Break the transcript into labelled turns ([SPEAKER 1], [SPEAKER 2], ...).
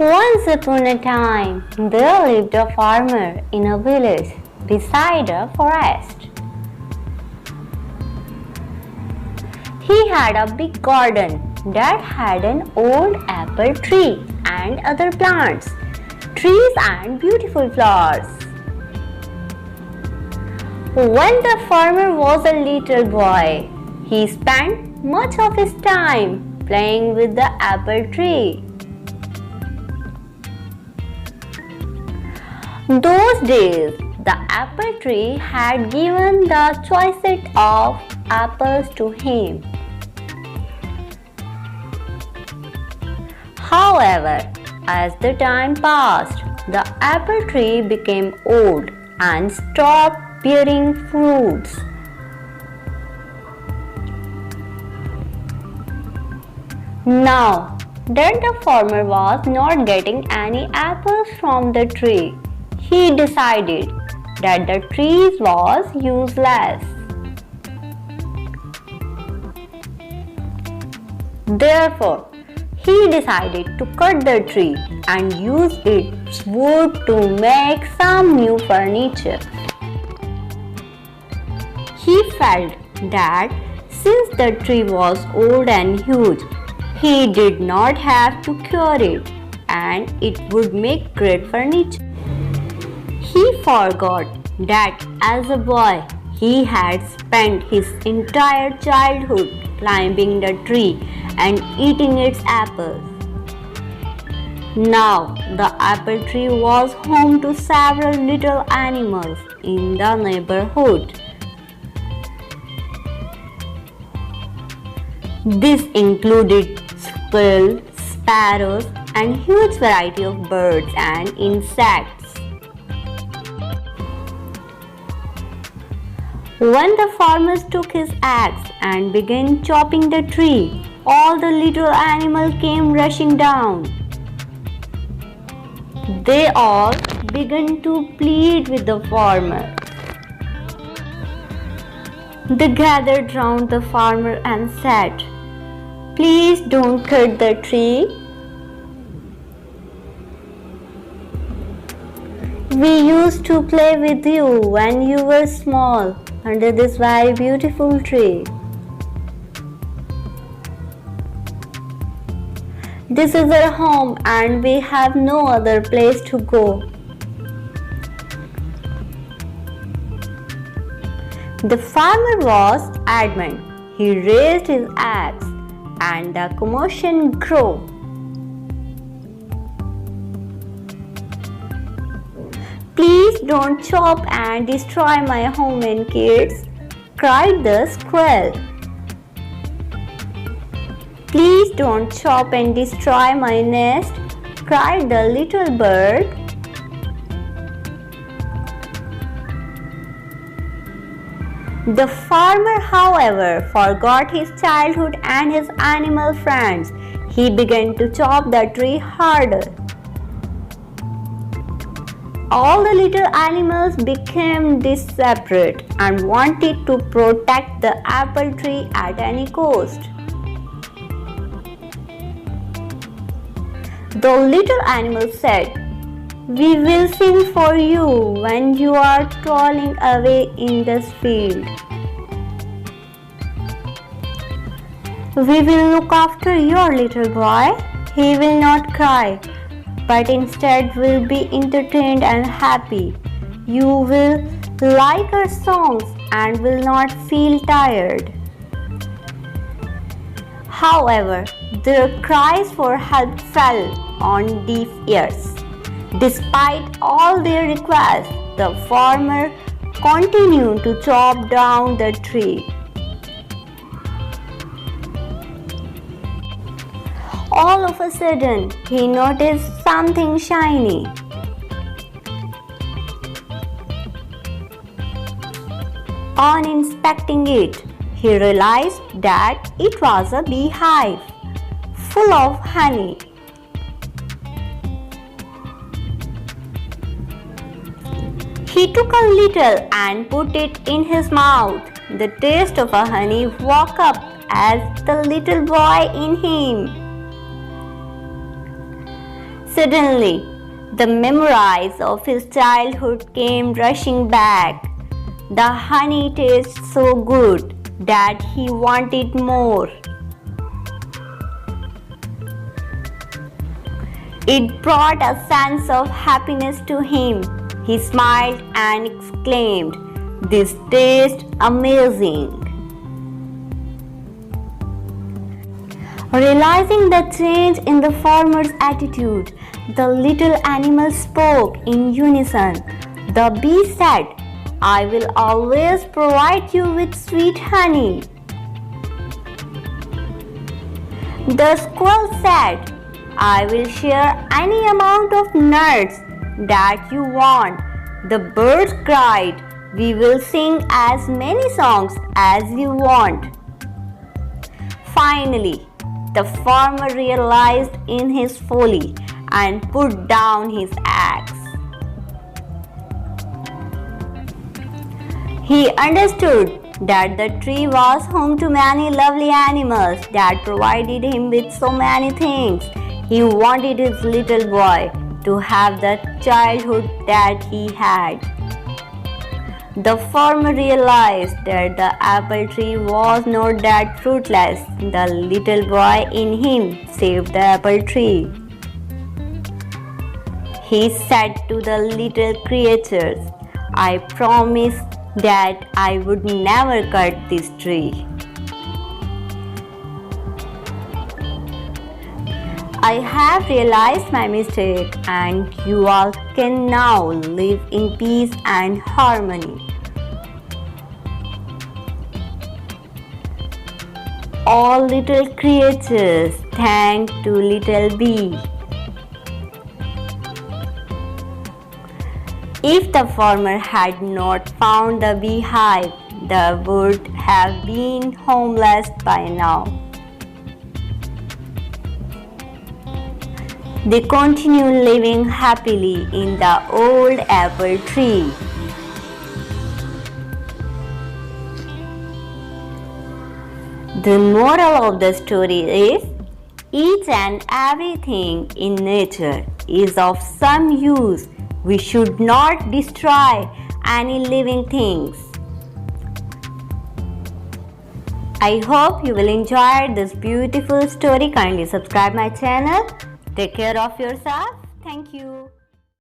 [SPEAKER 1] Once upon a time, there lived a farmer in a village beside a forest. He had a big garden that had an old apple tree and other plants, trees and beautiful flowers. When the farmer was a little boy, he spent much of his time playing with the apple tree. Those days, the apple tree had given the choicest of apples to him. However, as the time passed, the apple tree became old and stopped bearing fruits. Now that the farmer was not getting any apples from the tree, he decided that the tree was useless. Therefore, he decided to cut the tree and use its wood to make some new furniture. He felt that since the tree was old and huge, he did not have to cure it and it would make great furniture. He forgot that as a boy he had spent his entire childhood climbing the tree and eating its apples. Now the apple tree was home to several little animals in the neighborhood. This included squirrels, sparrows, and huge variety of birds and insects. When the farmer took his axe and began chopping the tree, all the little animals came rushing down. They all began to plead with the farmer. They gathered round the farmer and said, "Please don't cut the tree. We used to play with you when you were small under this very beautiful tree. This is our home and we have no other place to go." The farmer was adamant. He raised his axe and the commotion grew. "Please don't chop and destroy my home and kids," cried the squirrel. "Please don't chop and destroy my nest," cried the little bird. The farmer, however, forgot his childhood and his animal friends. He began to chop the tree harder. All the little animals became desperate and wanted to protect the apple tree at any cost. The little animals said, "We will sing for you when you are strolling away in this field. We will look after your little boy. He will not cry, but instead will be entertained and happy. You will like our songs and will not feel tired." However, their cries for help fell on deaf ears. Despite all their requests, the farmer continued to chop down the tree. All of a sudden, he noticed something shiny. On inspecting it, he realized that it was a beehive full of honey. He took a little and put it in his mouth. The taste of a honey woke up as the little boy in him. Suddenly, the memories of his childhood came rushing back. The honey tasted so good that he wanted more. It brought a sense of happiness to him. He smiled and exclaimed, "This tastes amazing." Realizing the change in the farmer's attitude, the little animal spoke in unison. The bee said, "I will always provide you with sweet honey." The squirrel said, "I will share any amount of nuts that you want." The birds cried, "We will sing as many songs as you want." Finally, the farmer realized in his folly and put down his axe. He understood that the tree was home to many lovely animals that provided him with so many things. He wanted his little boy to have the childhood that he had. The farmer realized that the apple tree was not that fruitless. The little boy in him saved the apple tree. He said to the little creatures, "I promised that I would never cut this tree. I have realized my mistake, and you all can now live in peace and harmony." All little creatures thanked to little bee. If the farmer had not found the beehive, they would have been homeless by now. They continue living happily in the old apple tree. The moral of the story is, each and everything in nature is of some use. We should not destroy any living things. I hope you will enjoy this beautiful story. Kindly subscribe my channel. Take care of yourself. Thank you.